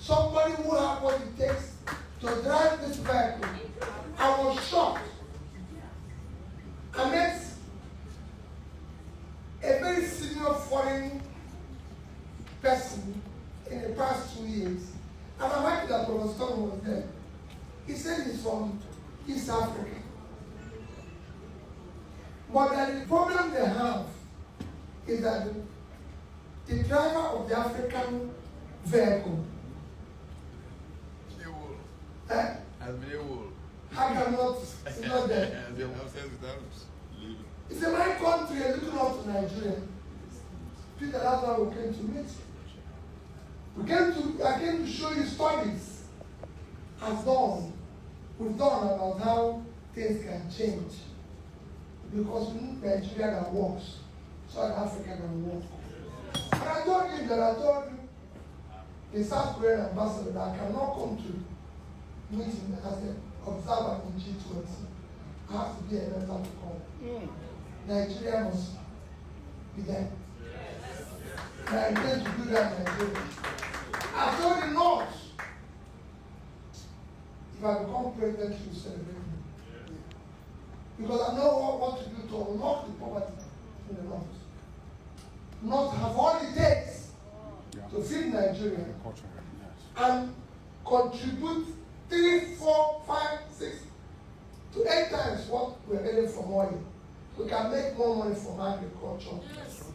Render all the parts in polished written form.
somebody who has what it takes to drive this vehicle. I was shocked. I met a very senior foreign person in the past 2 years, and I'm happy that Professor Stone was there. He said he's from East Africa. But the problem they have is that the driver of the African vehicle I cannot, it's not there. It's a my country, a little not to Nigeria. Peter, that's why we came to meet you. I came to show you studies we've done about how things can change. Because we need Nigeria that works, so that Africa can work. And I told you the South Korean ambassador that I cannot come to meeting as an observer in G20. I have to be a member to come. Nigeria must be there. And I intend to do that in Nigeria. I told the North, if I become president, you celebrate me. Because I know what to do to unlock the poverty in the North. North have all it takes to feed Nigeria and contribute 3, 4, 5, 6 to 8 times what we're getting from oil. We can make more money from agriculture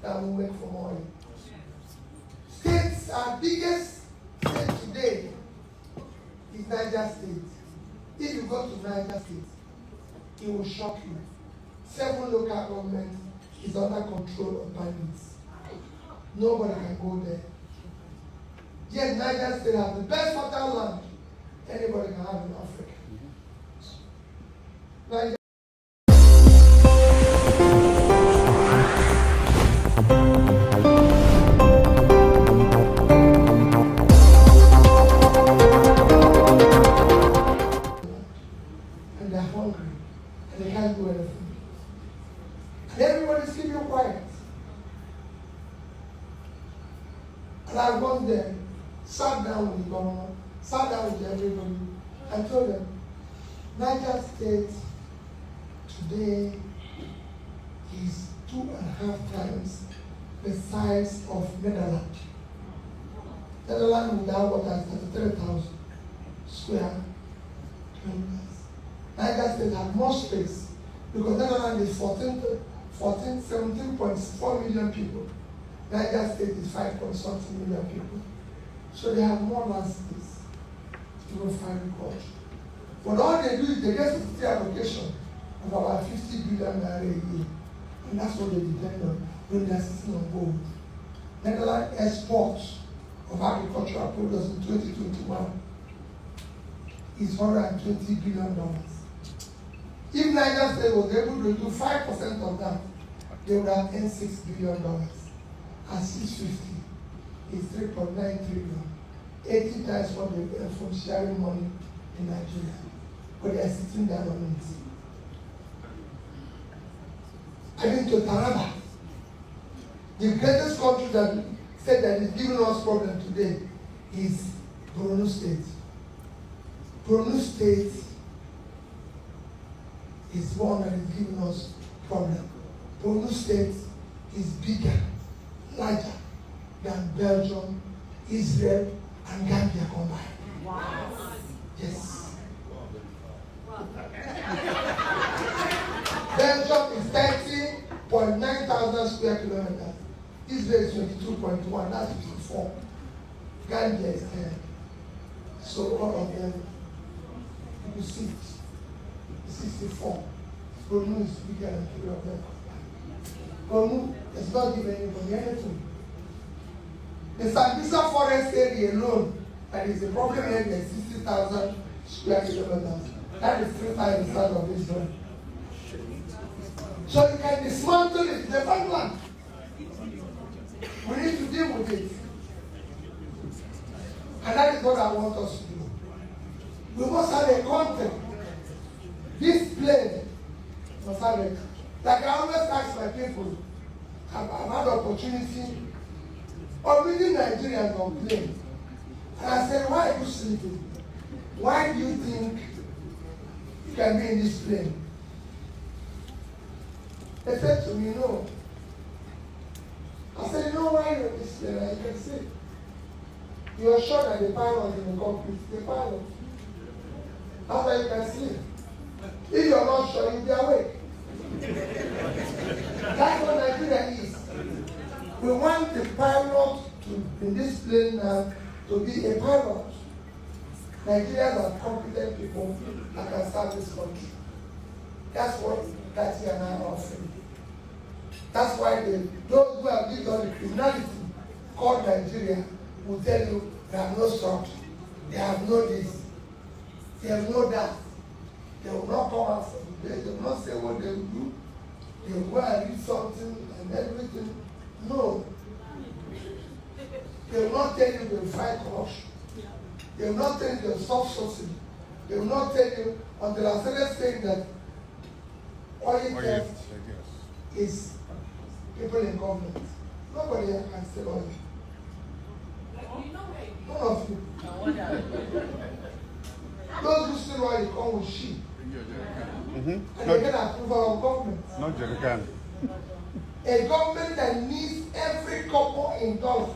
than we make from oil. States, our biggest state today is Niger State. If you go to Niger State, it will shock you. 7 local governments is under control of bandits. Nobody can go there. Yet Niger State has the best fertile land anybody can have in Africa. Niger and they're hungry and they can't do anything. And everybody's keeping quiet. And I went there, sat down with the governor, sat down with everybody, and told them, Niger State today is 2.5 times the size of Netherlands. Netherlands without water is 33,000 square kilometers. Niger State has more space because Netherlands is 17.4 million people. Niger State is 5.something million people. So they have more land space to go for agriculture. But all they do is they get a allocation of about 50 billion naira a year. And that's what they depend on when they're sitting on gold. Netherlands exports of agricultural products in 2021 is $120 billion. If Niger State was able to do 5% of that, they would have earned $6 billion. And 650 is 3.9 trillion. 80 times what they earn from sharing money in Nigeria. But they are sitting down on it. I mean to Taraba, the greatest country that said that is giving us problem today is Borno State. Borno State is one that is giving us problem. Borno State is bigger, larger than Belgium, Israel, and Gambia combined. Wow. Yes. Belgium is 30.9 thousand square kilometers. Israel is 22.1, that's 54. Gambia is 10. So all of them, you see, 64. Borno is bigger than 3 of them. Borno does not give anybody anything. The Sambisa forest area alone, that is a problem area, 60,000 square kilometers. That is 3 times the size of Israel. So you can dismantle it, the farmland. We need to deal with it. And that is what I want us to do. We must have a content. This plane must have it. Like I always ask my people, I've had the opportunity of meeting Nigerians on plane. And I said, why are you sleeping? Why do you think you can be in this plane? They said to me, no. I said, you know why you're in this plane? And you can see. You're sure that the pilot in the cockpit, the pilot. That's why you can sleep. If you're not sure, you'll be awake. That's what Nigeria is. We want the pilot to, in this plane now, to be a pilot. Nigerians are competent people that can serve this country. That's what Tati and I are offering. That's why those who have lived on the criminality called Nigeria will tell you they have no structure, they have no this, they have no that. They will not come out from there, they will not say what they will do, they will go and read something and everything. No. They will not tell you they will fight corruption. They will not tell you they will stop subsidy. They will not tell you until I started saying that oil theft is people in government. Nobody can steal oil. None of you. Those who steal oil come with sheep. And they get approval of government. Not Jerican. A government that needs every couple in dollar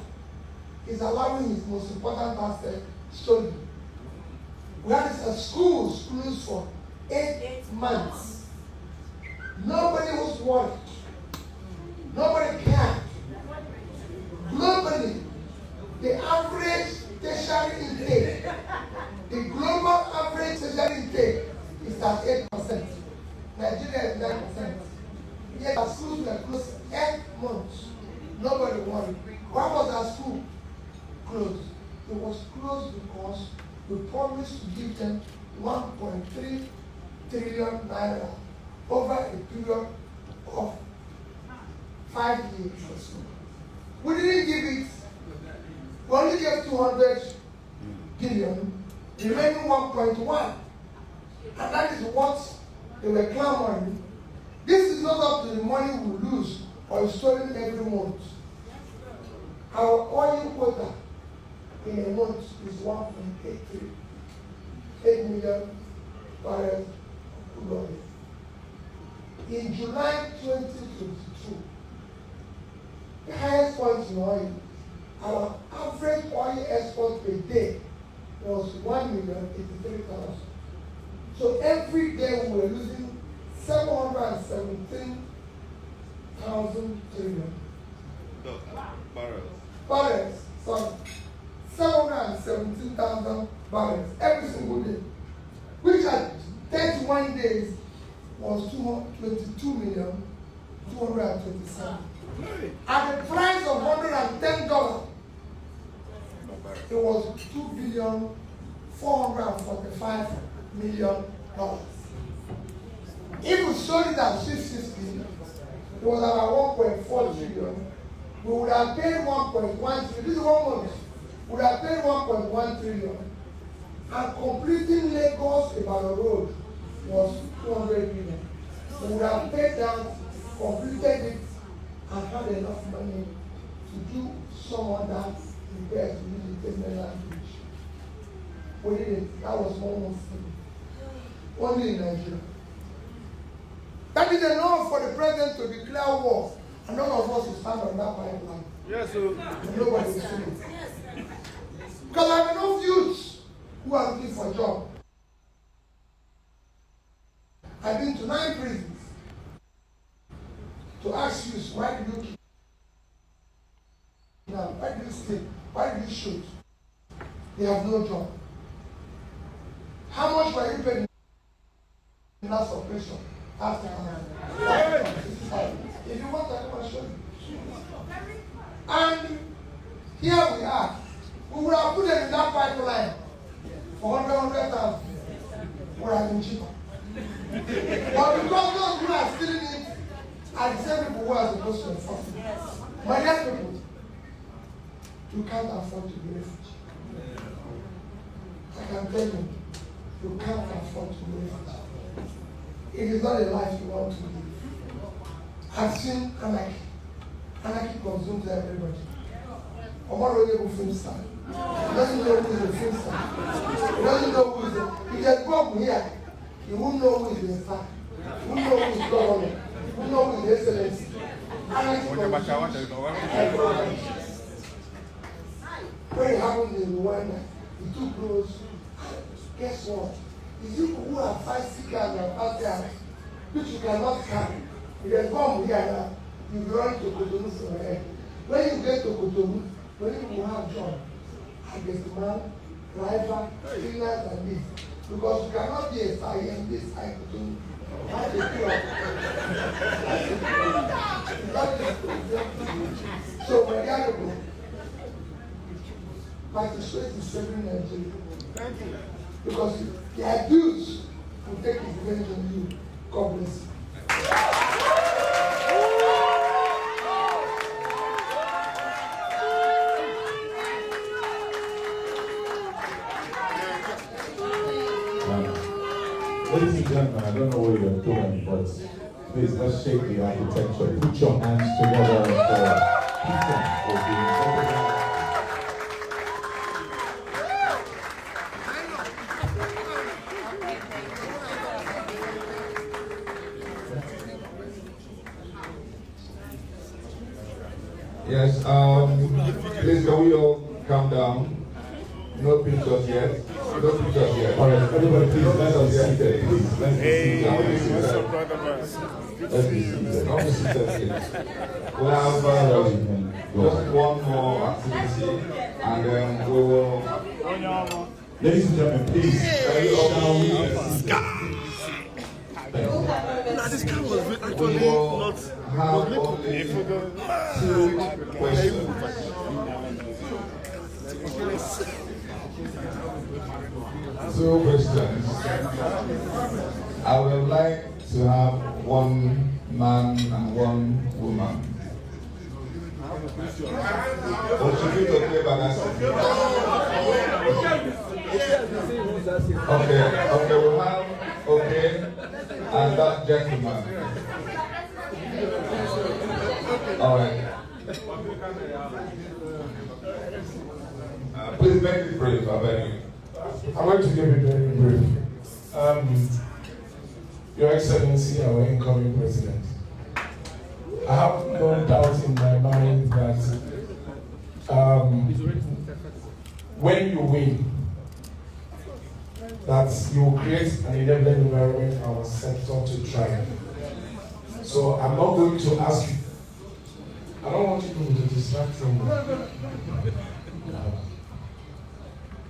is allowing his most important asset stolen. We had schools closed for 8 months. Nobody was worried. Nobody cared. Globally, the average tertiary intake, the global average tertiary intake is at 8%. Nigeria is 9%. Yet our schools were closed 8 months. Nobody worried. Why was our school closed? It was closed because we promised to give them 1.3 trillion naira over a period of 5 years or so. We didn't give it. We only gave 200 billion, remaining 1.1. And that is what they were clamoring. This is not up to the money we lose or is stolen every month. Our oil quota in a month is 1.83. 8 million barrels of crude oil. In July 2022, the highest point in oil, our average oil export per day was 1,083,000. So every day we were losing 717,000 trillion barrels. Sorry, 717,000 barrels every single day, which at 31 days was 22,227,000. At the price of $110, it was $2,445,000,000. If we sold it at 660, it was about 1.4 trillion. We would have paid 1.1 trillion. This is 1 month. We would have paid 1.1 trillion. And completing Lagos Ibadan Road was 200 million. We would have paid that, completed it, and had enough money to do some other repairs to use the mainland bridge. We didn't. That was 1 month thing. Only in Nigeria. That is enough for the president to declare war, and none of us will stand on that pipeline. Yes, sir. Nobody will see it. Because I have enough youths who are looking for a job. I've been to 9 prisons to ask youths, why did you kill? Now, why did you steal? Why did you shoot? They have no job. How much were you paid in last operation? After if you want, I can show you. And here we are. We would have put them in that pipeline for 100,000. Would have been cheaper. But because those who are stealing it are the same people who are supposed to enforce it. My dear people, you can't afford to be refugee. I can tell you, you can't afford to be refugee. It is not a life you want to live. I've seen anarchy. Anarchy consumes everybody. Omar Oyebo film star. He doesn't know who is the film star. He doesn't know who is the... If there's bomb here, he won't know who is the star. He won't know who is governor. He won't know who is the excellency. When it happened in Rwanda, he took those. Guess what? It's people who are 5 seekers and 5 guys, which you cannot carry. If there's bomb here now, you run to Cotonou from your head. When you get to Cotonou, when you have job, man, driver, cleaners, and this, because you cannot be a fire in this side Cotonou. That's the so when you have to go, participate in serving Nigeria. Thank you. Because the abuse will take advantage of you. God bless you. Ladies and gentlemen, I don't know what you're doing, but please let's shake the architecture. Put your hands together for Peter Obi. Yes, please can we all calm down? No pictures yet. No pictures yet. All right, everybody, please let us see that. Please, let's be seated. Let's be seated. Not be seated, please. We'll have just one more activity, and then we will. Ladies and gentlemen, please. Shall we? We will have only 2 questions. Two questions. I would like to have 1 man and 1 woman. Or should we talk about that? Okay, we'll have and that gentleman. All right. Please make it brief, I beg you. I'd like to give it very brief. Your Excellency, our incoming President, I have no doubt in my mind that when you win, that you will create an enabling environment for our sector to thrive. So I'm not going to ask you, I don't want you to distract from me.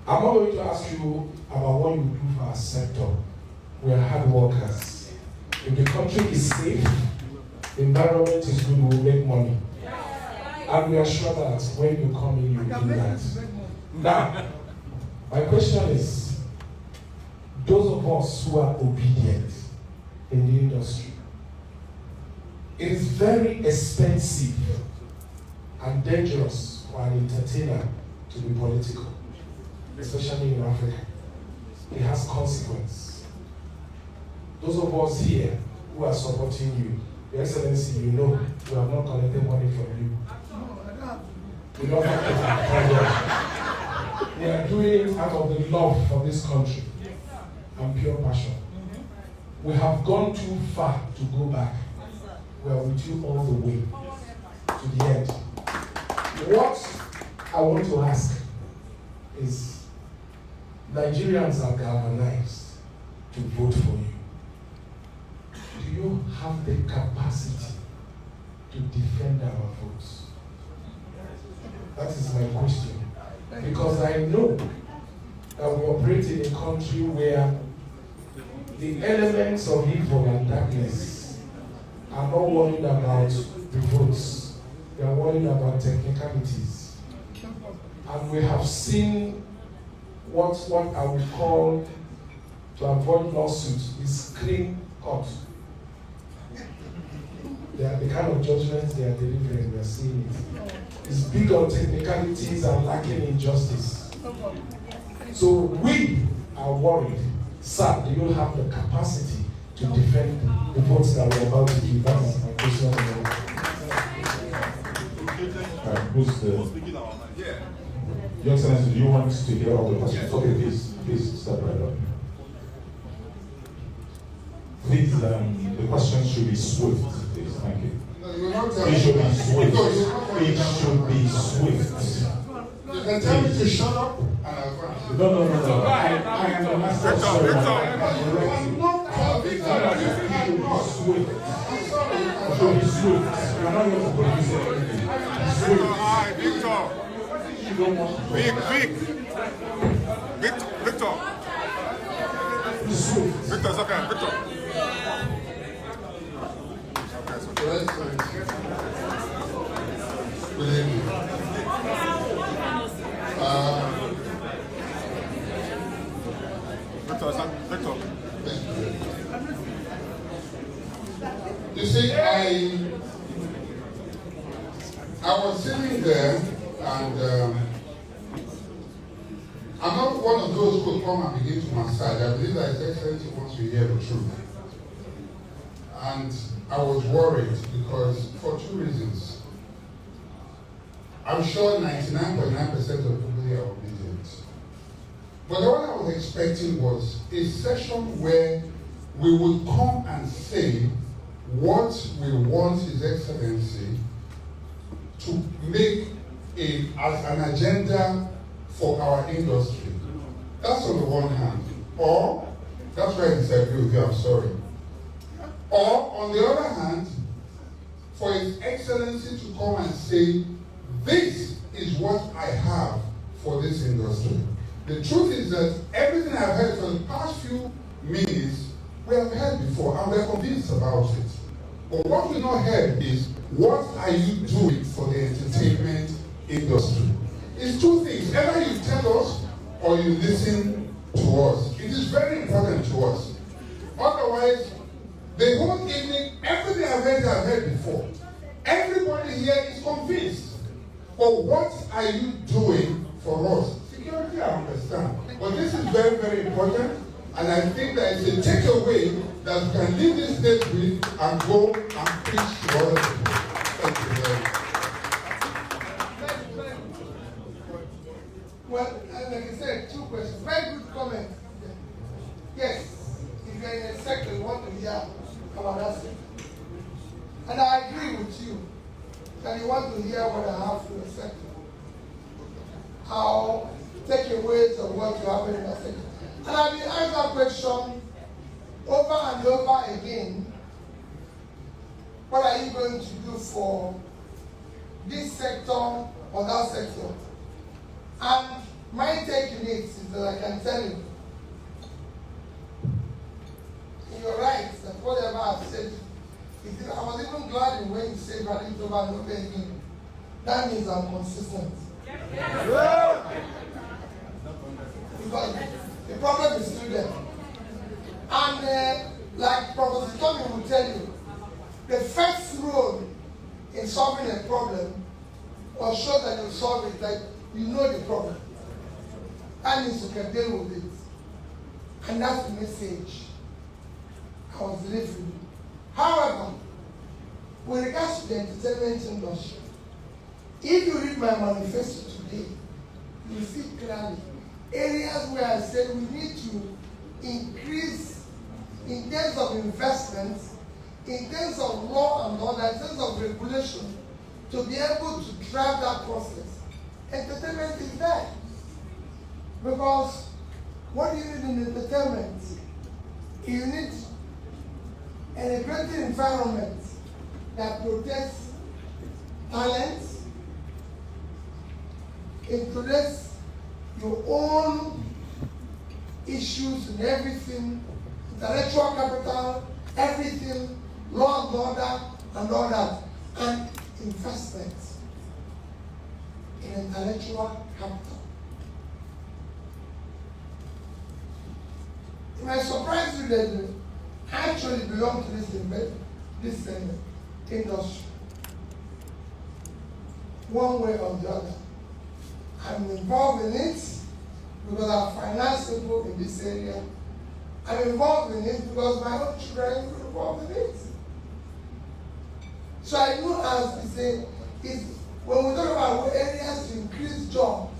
I'm not going to ask you about what you do for our sector. We are hard workers. If the country is safe, the environment is good, we will make money. And we are sure that when you come in, you will do that. Now, my question is, those of us who are obedient in the industry, it is very expensive and dangerous for an entertainer to be political, especially in Africa. It has consequence. Those of us here who are supporting you, Your Excellency, you know we have not collected money from you. We don't have to. We are doing it out of the love for this country and pure passion. We have gone too far to go back. We are with you all the way to the end. What I want to ask is, Nigerians are galvanized to vote for you. Do you have the capacity to defend our votes? That is my question. Because I know that we operate in a country where the elements of evil and darkness are not worried about the votes. They are worried about technicalities. And we have seen what I would call, to avoid lawsuits, is clean cut. They are the kind of judgments they are delivering, we are seeing it. It's big on technicalities and lacking in justice. So we are worried. Sir, do you have the capacity to defend the votes that we're about to give? That is my question. Your Excellency, do you want to hear all the questions? Okay, please step right up. Please, the questions should be swift, please. Thank you. It should be swift. It should be swift. You can tell me to shut up and I'll go. No. I am the master of ceremony. I'm not talking about It should be swift. It should be swift. You're not going to produce anything. Swift. Victor. You don't want Victor. Swift. Victor's okay. Victor. Good evening. Victor. You see, I was sitting there and I'm not one of those who come and begin to massage. I believe that His Excellency wants to hear the truth. And I was worried because for two reasons. I'm sure 99.9% of people here are obedient. But what I was expecting was a session where we would come and say what we want His Excellency to make as an agenda for our industry. That's on the one hand. Or, that's where I disagree with you, I'm sorry. Or, on the other hand, for His Excellency to come and say, this is what I have for this industry. The truth is that everything I've heard for the past few minutes, we have heard before, and we're convinced about it. But what we've not heard is, what are you doing for the entertainment industry? It's two things. Either you tell us, or you listen to us. It is very important to us. Otherwise, the whole evening, everything I've heard before. Everybody here is convinced. But what are you doing for us? Security, I understand. But this is very, very important. And I think that it's a takeaway that we can leave this state with and go and preach to other people. Thank you very much. Well, like I said, two questions. Very good comment. Yes, if you're in a sector, you want to hear about that sector. And I agree with you that you want to hear what I have for the sector. How takeaways of what you have in that sector. And I've been asked that question over and over again. What are you going to do for this sector or that sector? And my take in it is that I can tell you, you're right, that whatever I've said, I was even glad when you said that it over and over again. That means I'm consistent. Because the problem is still there. And like Professor Tommy will tell you, the first rule in solving a problem or show that you solve it, that you know the problem. That means you can deal with it. And that's the message I was delivering. However, with regards to the entertainment industry, if you read my manifesto today, you see clearly areas where I said we need to increase in terms of investments, in terms of law and order, in terms of regulation, to be able to drive that process. Entertainment is there. Because what do you need in entertainment? You need an educated environment that protects talent, introduces your own issues and everything, intellectual capital, everything, law and order, and all that, and investment in intellectual capital. It might surprise you that I actually belong to this industry, one way or the other. I'm involved in it because I finance people in this area. I'm involved in it because my own children are involved in it. So I know, as we say, when we talk about areas to increase jobs,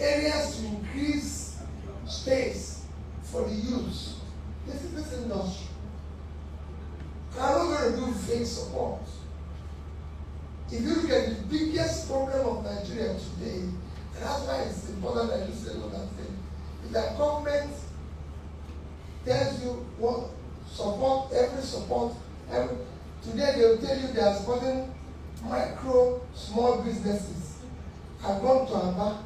areas to increase space for the youth. This is this industry. I'm not going to do fake support. If you look at the biggest problem of Nigeria today, and that's why it's important that you say what I'm saying, is that government tells you what support, today they will tell you they are supporting small businesses. I've gone to Aba,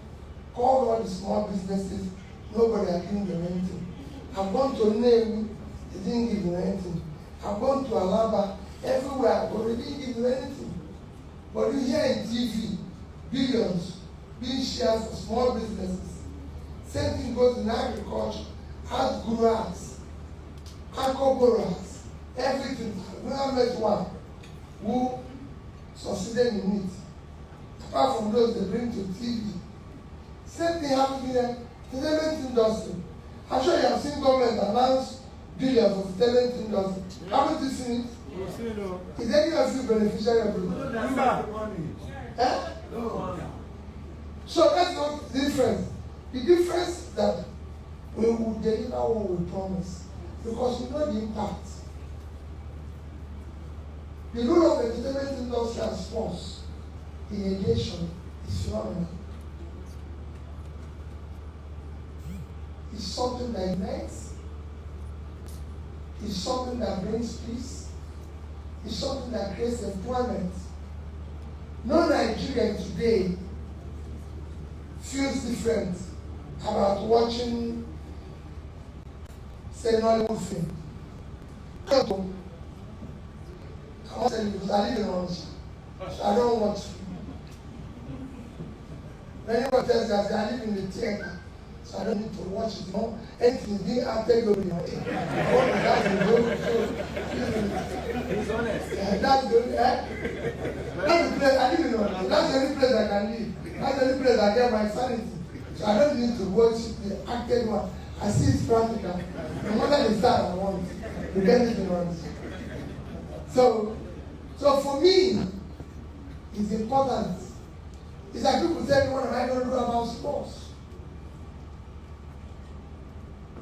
called all the small businesses, nobody has given them anything. I've gone to Nollywood, they didn't give them anything. I've gone to Alaba, everywhere, but they didn't give them anything. But you hear in TV, billions being shared for small businesses. Same thing goes in agriculture, art gurus, anchor everything. We have met one who succeeded in it. Apart from those they bring to TV. Same thing happens in the entertainment industry. I'm sure you have seen government announce billions of talent industry. Haven't you seen it? Is any of you beneficiary of it? Eh? No. So that's not the difference. The difference is that we will deliver what we promise because we know the impact. The role of the entertainment industry and sports in a nation is phenomenal. It's something that unites. It's something that brings peace. It's something that creates employment. No Nigerian today feels different about watching, say, Nollywood film. I want to tell you because I live in Orange, so I don't watch. When anyone tells you I live in the theater, so I don't need to watch it. No, anything is being acted over your head. That's the only show. He's honest. That's the only. That's the place I live in Orange. That's the only place I can live. That's the only place I get my sanity. So I don't need to watch the acted one. I see it's practical. No matter the style I want, you get it in Orange. So for me, it's important. It's like people say, what am I going to do about sports?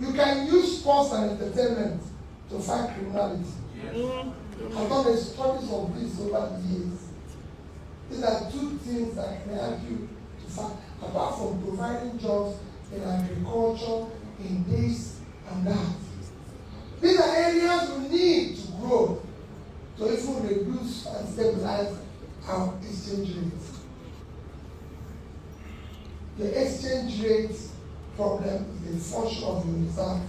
You can use sports and entertainment to fight criminality. Yes. I've done the studies of this over the years. These are two things that can help you to fight, apart from providing jobs in agriculture, in this and that. These are areas we need to grow to even reduce and stabilize our exchange rates. The exchange rate problem is a function of your reserve.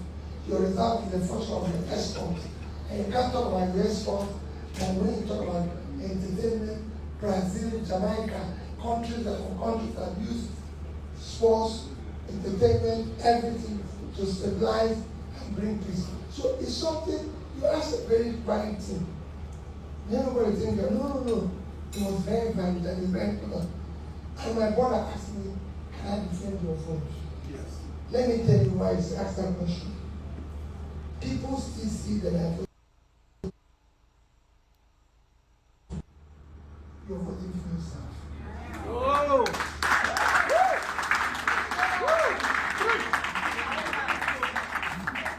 Your reserve is a function of your export. And you can't talk about your export, and when you talk about entertainment, Brazil, Jamaica, countries that use sports, entertainment, everything to stabilize and bring peace. So it's something, you ask a very valid thing. Everybody thinks, no. It was very valid and it's very important. And my brother asked me, can I defend your vote? Yes. Let me tell you why I asked that question. People still see that I vote. You're voting for yourself. Whoa!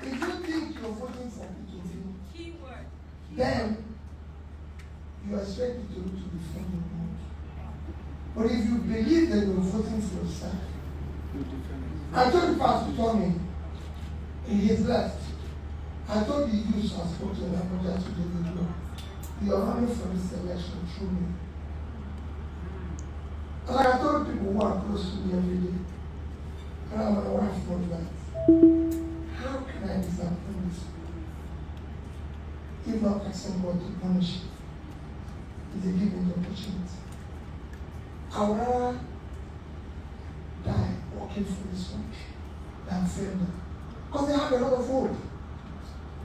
If you think you're voting for Peter Obi, then you expect Peter Obi to defend your vote. But if you believe that you're voting for yourself, I told Pastor Tommy in his left, I told the youth I spoke to them, but I told them, you are running for this election through me. And like I told people who are close to me every day, and I'm my wife knows that. How can I disappoint this? If not asking God to punish it, is a given opportunity. I would rather die working for this country than fail them. Because they have a lot of hope.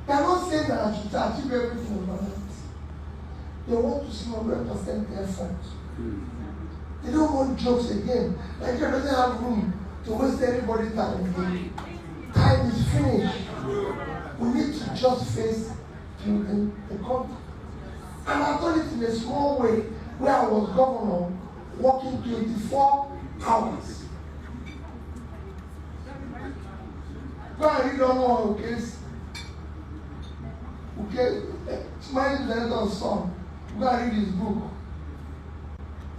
They are not saying that I should achieve everything overnight. They want to see 100% effort. They don't want jokes again. Nigeria doesn't have room to waste anybody's time again. Time is finished. We need to just face the country. And I've done it in a small way where I was governor, working 24 hours. Go and read on one case. Okay, Smiley Lenon's son. Go and read his book.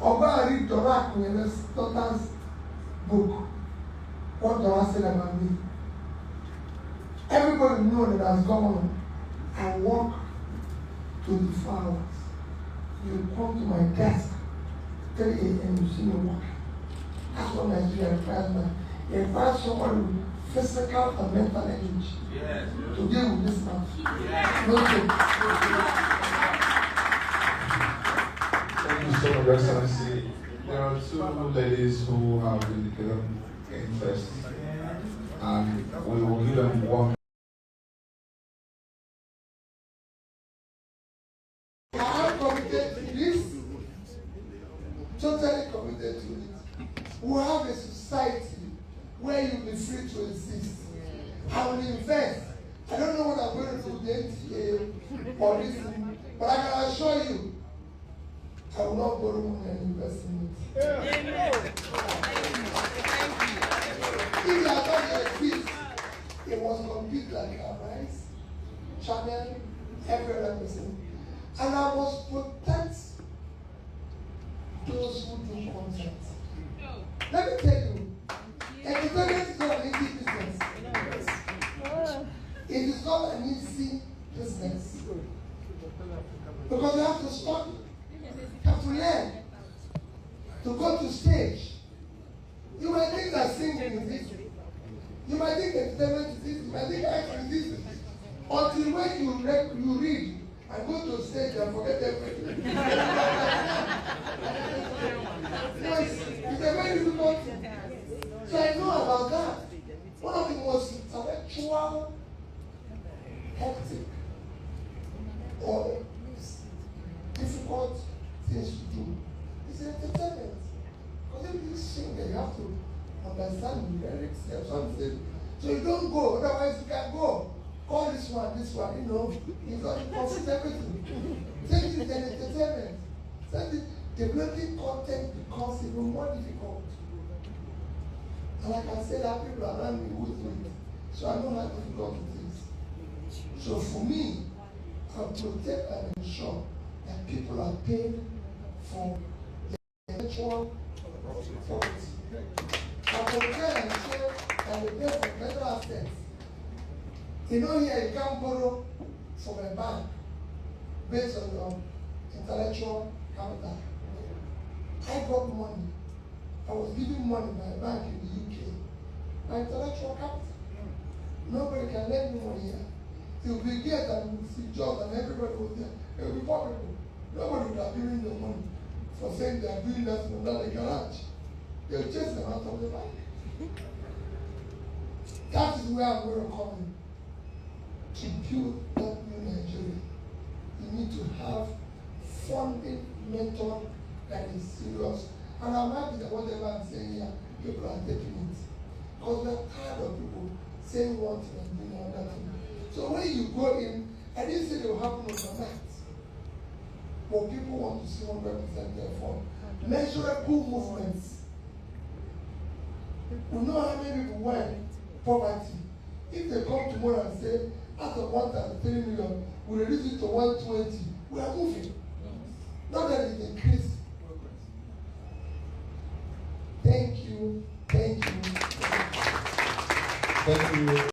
Or go and read Dora Kunye's daughter's book. What Dora said about me. Everybody knows that as governor, I walk 24 hours. You come to my desk, 3 a.m. you see me walking. That's what Nigeria requires now. It requires someone with physical and mental energy to deal with this man. Thank you so much, Your Excellency. There are two ladies who have indicated interest, and we will give them one. I am committed to this, totally committed to it. We have a society where you'll be free to exist. I will invest. I don't know what I'm going to do with the NTA or this, but I can assure you, I will not borrow money and invest in it. If you are not going to exist, it must compete like our rights, channel, every other person. And I must protect those who do content. Let me tell you, entertainment is not an easy business. It is not an easy business. Because you have to study, you have to learn, to go to stage. You might think that singing is easy. You might think entertainment is easy. You might think acting is easy. Until when you read and go to stage and forget everything. It's a very difficult thing. So I know about that. One of the most intellectual, hectic, or difficult things to do is entertainment. Because if you sing, you have to understand the lyrics or something. So you don't go, otherwise you can go. Call this one, you know, it's not important everything. Take it as entertainment. Developing content becomes even more difficult. And like I said, I have people around me who do it. So I know how difficult it is. So for me, I protect and ensure that people are paid for their intellectual property. I protect and ensure that they pay for better assets. You know here you can't borrow from a bank based on your intellectual capital. I got money. I was given money by a bank in the UK. My intellectual capital. Nobody can lend me money here. You will be get and you will see jobs and everybody will there. It will be poor people. Nobody would have given them money for saying they are doing that in another garage. They will chase them out of the bank. That is where I'm going to come in. To build that new Nigeria, you need to have funding method that is serious. And I'm happy that whatever I'm saying here, people are taking it. Because we're tired of people saying one thing and doing another thing. So when you go in, I didn't say it will happen overnight. But people want to see 100% their form. Measurable movements. We know how many people were poverty. If they come tomorrow and say, out of 1.3 million, we reduce it to 120, we are moving. Not that it increased. Thank you. Thank you. Thank you.